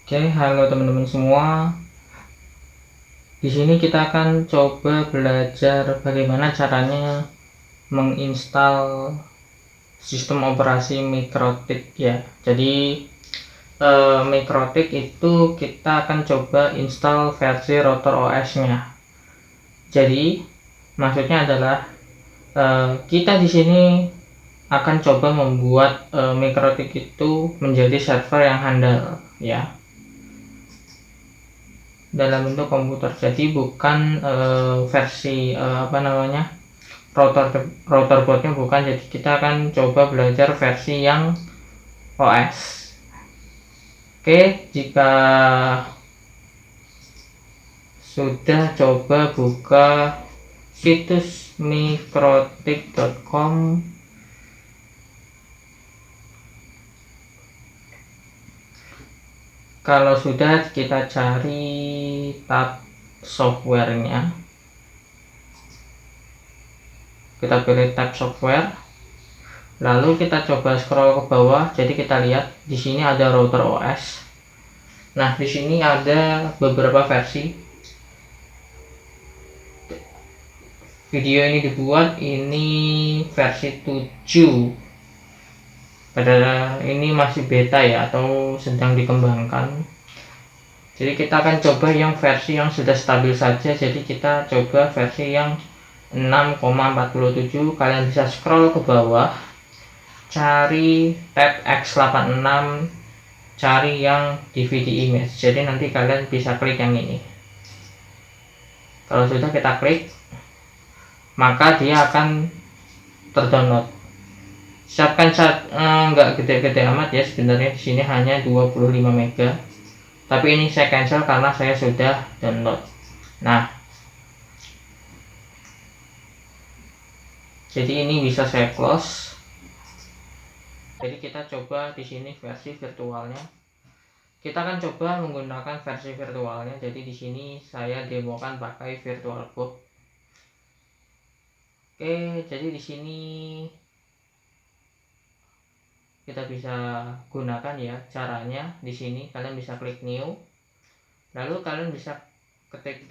Oke, halo teman-teman semua. Di sini kita akan coba belajar bagaimana caranya menginstal sistem operasi Mikrotik ya. Jadi Mikrotik itu kita akan coba install versi Rotor OS-nya. Jadi maksudnya adalah kita di sini akan coba membuat Mikrotik itu menjadi server yang handal ya, dalam bentuk komputer. Jadi bukan versi router bootnya bukan. Jadi kita akan coba belajar versi yang OS. Oke, jika sudah, coba buka situs mikrotik.com. Kalau sudah, kita cari tab softwarenya. Kita pilih tab software. Lalu kita coba scroll ke bawah. Jadi kita lihat di sini ada router OS. Nah, di sini ada beberapa versi. Video ini dibuat ini versi 7. Padahal ini masih beta ya, atau sedang dikembangkan. Jadi kita akan coba yang versi yang sudah stabil saja. Jadi kita coba versi yang 6,47. Kalian bisa scroll ke bawah, cari tab x86, cari yang DVD image. Jadi nanti kalian bisa klik yang ini. Kalau sudah kita klik, maka dia akan terdownload. Siapkan nggak gede-gede amat ya, sebenarnya di sini hanya 25 MB. Tapi ini saya cancel karena saya sudah download. Nah, jadi ini bisa saya close. Jadi kita coba di sini versi virtualnya. Kita akan coba menggunakan versi virtualnya. Jadi di sini saya demokan pakai VirtualBox. Oke, jadi di sini kita bisa gunakan ya caranya. Di sini kalian bisa klik new, lalu kalian bisa ketik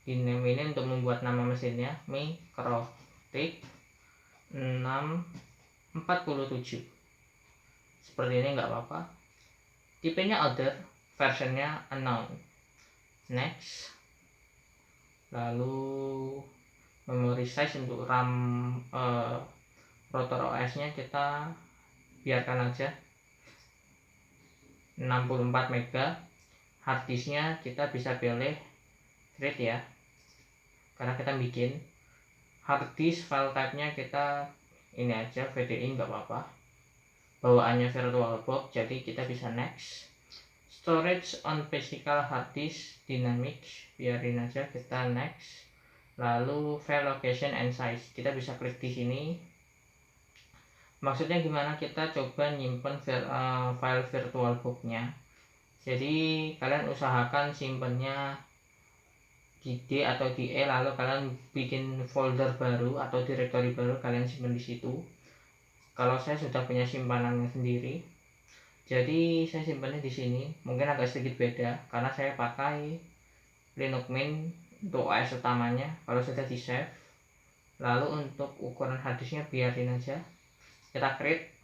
di name ini untuk membuat nama mesinnya Mikrotik 647. Seperti ini nggak apa-apa. Tipenya other, versionnya unknown. Next. Lalu memory size untuk RAM Rotor OS nya kita biarkan aja 64 MB. Hard disknya kita bisa pilih RAID ya, karena kita bikin hard disk. File type nya kita ini aja VDI, nggak apa-apa. Bawaannya VirtualBox, jadi kita bisa next. Storage on physical hard disk dynamic, biarin aja, kita next. Lalu file location and size, kita bisa klik di sini. Maksudnya gimana, kita coba nyimpen file VirtualBox-nya. Jadi kalian usahakan simpennya di D atau di E, lalu kalian bikin folder baru atau directory baru, kalian simpan di situ. Kalau saya sudah punya simpanannya sendiri, jadi saya simpannya di sini. Mungkin agak sedikit beda karena saya pakai Linux Mint untuk OS utamanya. Kalau sudah di save, lalu untuk ukuran harddisknya biarin aja, kita create.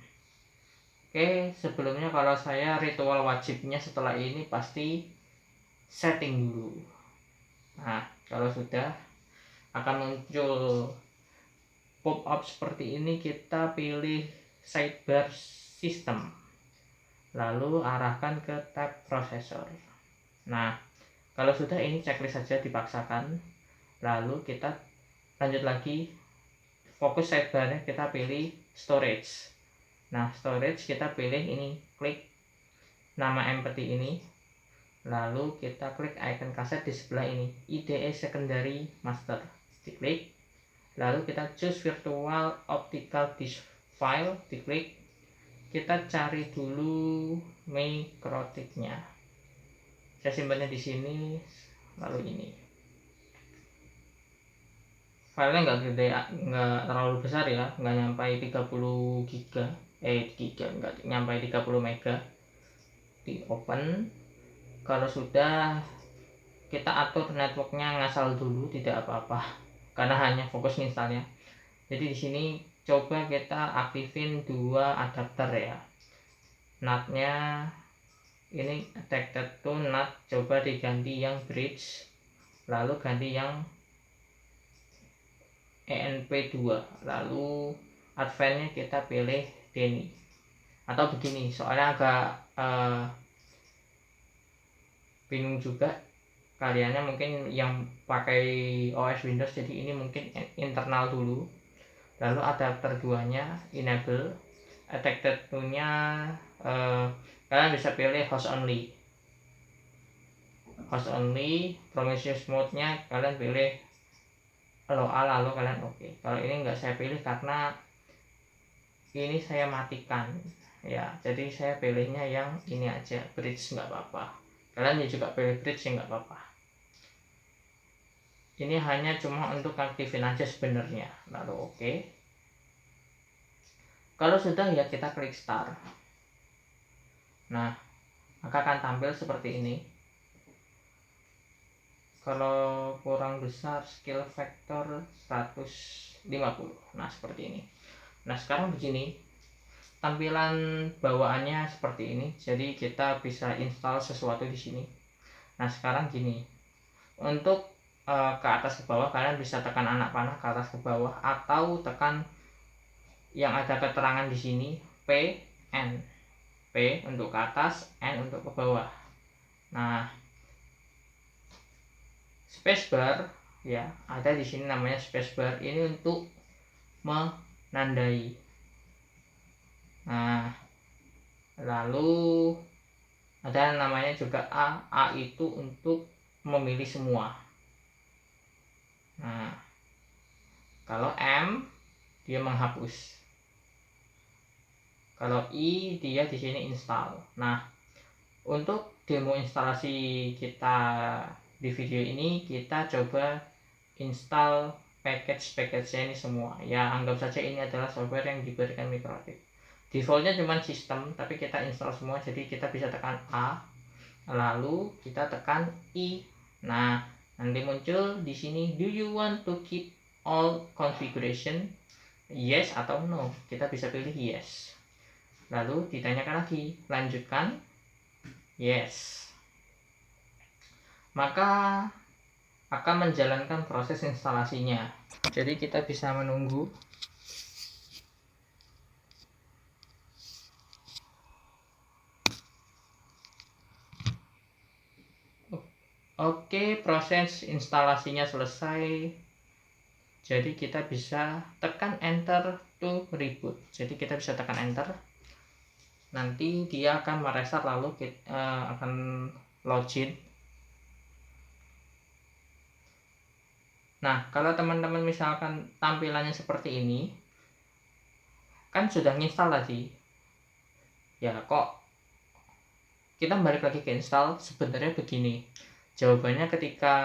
Oke, sebelumnya kalau saya ritual wajibnya setelah ini pasti setting dulu. Nah, kalau sudah akan muncul pop up seperti ini. Kita pilih sidebar system, lalu arahkan ke tab prosesor. Nah, kalau sudah, ini checklist saja dipaksakan. Lalu kita lanjut lagi, fokus sidebarnya kita pilih storage. Nah, storage kita pilih ini, klik nama empty ini, lalu kita klik icon kaset di sebelah ini, IDE secondary master, diklik. Lalu kita choose virtual optical disk file, diklik. Kita cari dulu Mikrotiknya. Saya simpannya di sini, lalu ini. Filenya nggak gede, nggak terlalu besar ya, nggak nyampai 30 giga, nggak nyampai 30 mega. di open. Kalau sudah, kita atur networknya ngasal dulu, tidak apa-apa karena hanya fokus installnya. Jadi di sini coba kita aktifin 2 adapter ya. NAT-nya ini attached to NAT, coba diganti yang bridge, lalu ganti yang ENP2, lalu advance-nya kita pilih DENI. Atau begini, soalnya agak bingung juga kaliannya mungkin yang pakai OS Windows, jadi ini mungkin internal dulu, lalu adapter 2 nya enable, attached to nya kalian bisa pilih host only, promiscuous mode nya kalian pilih allow all, lalu kalian oke. Kalau ini enggak saya pilih karena ini saya matikan ya, jadi saya pilihnya yang ini aja, bridge, nggak apa-apa. Kalian juga pilih bridge ya nggak apa-apa. Ini hanya cuma untuk aktifin aja sebenarnya. Lalu oke. Kalau sudah ya kita klik start. Nah, maka akan tampil seperti ini. Kalau kurang besar skill factor 150. Nah, seperti ini. Nah, sekarang begini. Tampilan bawaannya seperti ini. Jadi kita bisa install sesuatu di sini. Nah, sekarang gini. Untuk ke atas ke bawah kalian bisa tekan anak panah ke atas ke bawah, atau tekan yang ada keterangan di sini P, N. P untuk ke atas, N untuk ke bawah. Nah, spacebar ya, ada di sini namanya spacebar, ini untuk menandai. Nah, lalu ada namanya juga A. A itu untuk memilih semua. Nah, kalau M dia menghapus. Kalau I dia di sini install. Nah, untuk demo instalasi kita di video ini, kita coba install package-nya ini semua. Ya, anggap saja ini adalah software yang diberikan Mikrotik. Defaultnya cuma sistem, tapi kita install semua. Jadi kita bisa tekan A, lalu kita tekan I. Nah, nanti muncul di sini, do you want to keep all configuration? Yes atau no. Kita bisa pilih yes. Lalu ditanyakan lagi, lanjutkan, yes. Maka akan menjalankan proses instalasinya. Jadi kita bisa menunggu. Oke, proses instalasinya selesai. Jadi kita bisa tekan enter to reboot. Jadi kita bisa tekan enter. Nanti dia akan merestart, lalu kita akan login. Nah, kalau teman-teman misalkan tampilannya seperti ini, kan sudah nginstal tadi ya, kok kita balik lagi ke install. Sebenarnya begini jawabannya, ketika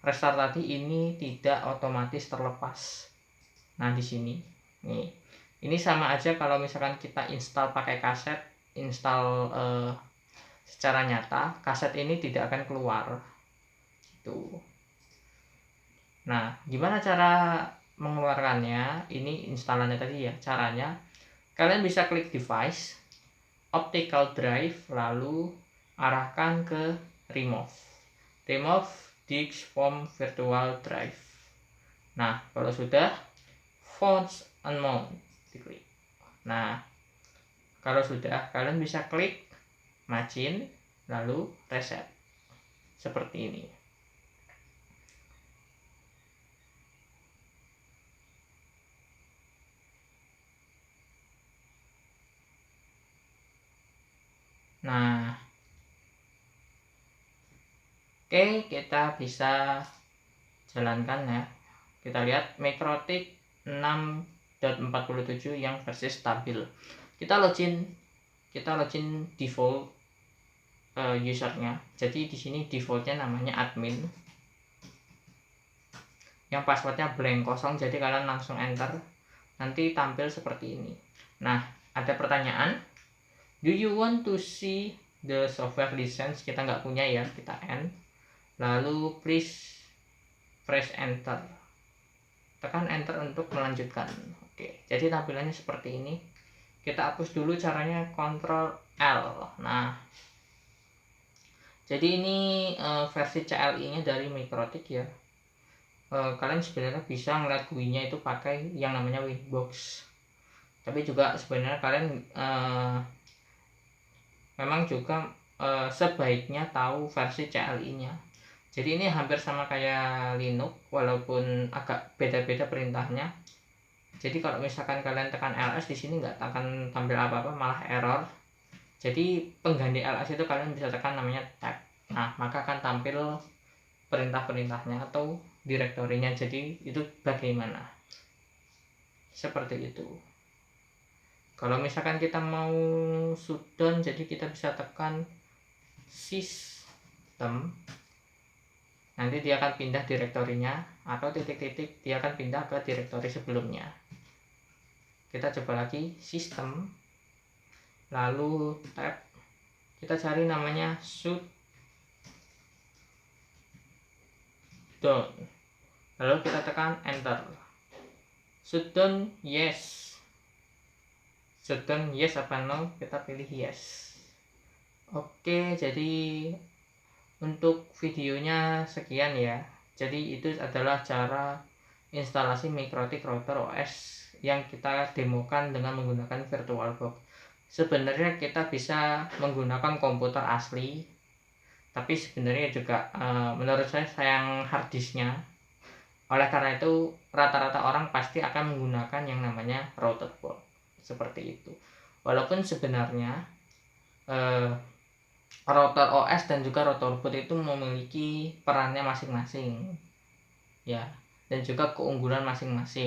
restart tadi ini tidak otomatis terlepas. Nah, di sini nih, ini sama aja kalau misalkan kita install pakai kaset, install secara nyata, kaset ini tidak akan keluar gitu. Nah, gimana cara mengeluarkannya? Ini instalannya tadi ya. Caranya kalian bisa klik device, optical drive, lalu arahkan ke remove disk from virtual drive. Nah, kalau sudah, force unmount diklik. Nah, kalau sudah, kalian bisa klik machine lalu reset seperti ini. Nah, oke, kita bisa jalankan ya. Kita lihat Mikrotik 6.47 yang versi stabil. Kita login default usernya. Jadi di sini defaultnya namanya admin. Yang passwordnya blank, kosong. Jadi kalian langsung enter. Nanti tampil seperti ini. Nah, ada pertanyaan. Do you want to see the software license kita nggak punya ya, kita N. Lalu please press enter, tekan enter untuk melanjutkan. Oke, jadi tampilannya seperti ini. Kita hapus dulu, caranya Ctrl L. Nah, jadi ini versi CLI nya dari Mikrotik ya. Kalian sebenarnya bisa ngeliat GUI-nya itu pakai yang namanya Winbox, tapi juga sebenarnya kalian memang juga sebaiknya tahu versi CLI-nya. Jadi ini hampir sama kayak Linux walaupun agak beda-beda perintahnya. Jadi kalau misalkan kalian tekan ls di sini nggak akan tampil apa-apa, malah error. Jadi pengganti ls itu kalian bisa tekan namanya tab. Nah, maka akan tampil perintah-perintahnya atau direktorinya. Jadi itu bagaimana? Seperti itu. Kalau misalkan kita mau shutdown, jadi kita bisa tekan system, nanti dia akan pindah direktorinya, atau titik-titik dia akan pindah ke direktori sebelumnya. Kita coba lagi system, lalu tab, kita cari namanya shutdown, lalu kita tekan enter. Shutdown yes, shutdown yes apa no, kita pilih yes. Oke, jadi untuk videonya sekian ya. Jadi itu adalah cara instalasi Mikrotik Router OS yang kita demokan dengan menggunakan VirtualBox. Sebenarnya kita bisa menggunakan komputer asli, tapi sebenarnya juga menurut saya sayang harddisknya. Oleh karena itu rata-rata orang pasti akan menggunakan yang namanya router board seperti itu. Walaupun sebenarnya router OS dan juga router boot itu memiliki perannya masing-masing ya, dan juga keunggulan masing-masing.